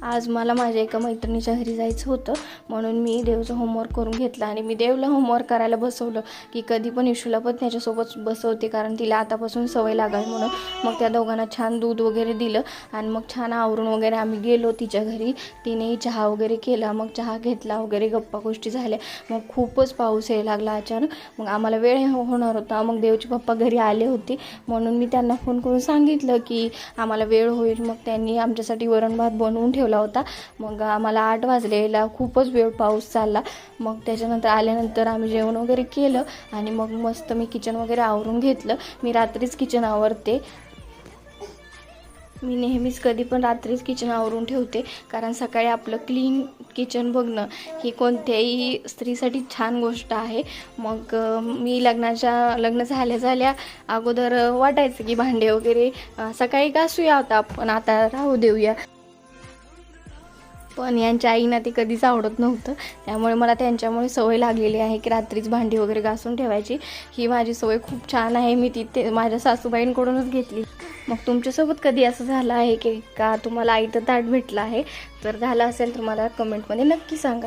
आज मला माझ्या एका मैत्रिणीच्या घरी जायचं होतं, म्हणून मी देवचं होमवर्क करून घेतला आणि मी देवला होमवर्क करायला बसवलं की कधी पण इशूला पण त्याच्यासोबत बसवते, कारण तिला आतापासून सवय लागावी म्हणून. मग त्या दोघांना छान दूध वगैरे दिलं आणि मग छान आवरून वगैरे आम्ही गेलो तिच्या घरी. तिने चहा वगैरे केला, मग चहा घेतला वगैरे, गप्पा गोष्टी झाल्या. मग खूपच पाऊस यायला लागला अचानक. मग आम्हाला वेळ होणार होता. मग देवचे पप्पा घरी आले होते, म्हणून मी त्यांना फोन करून सांगितलं की आम्हाला वेळ होईल. मग त्यांनी आमच्यासाठी वरण भात बनवून ठेवला होता. मग आम्हाला 8 वाजलेला, खूपच वेळ पाऊस चालला. मग त्याच्यानंतर आल्यानंतर आम्ही जेवण वगैरे केलं आणि मग मस्त मी किचन वगैरे आवरून घेतलं. मी रात्रीच किचन आवरते. मी नेहमीच कधी पण रात्रीच किचन आवरून ठेवते, कारण सकाळी आपलं क्लीन किचन बघणं ही कोणत्याही स्त्रीसाठी छान गोष्ट आहे. मग मी लग्न झाल्या अगोदर वाटायचं की भांडे वगैरे सकाळी घासूया होता, पण आता राहू देऊया. पण यांच्या आईना ते कधीच आवडत नव्हतं, त्यामुळे मला त्यांच्यामुळे सवय लागलेली आहे की रात्रीच भांडी वगैरे घासून ठेवायची. ही माझी सवय खूप छान आहे, मी ती माझ्या सासूबाईंकडूनच घेतली. मग तुमच्यासोबत कधी असं झालं आहे की का तुम्हाला आईचं ताट भेटलं आहे? तर झालं असेल तर मला कमेंटमध्ये नक्की सांगा.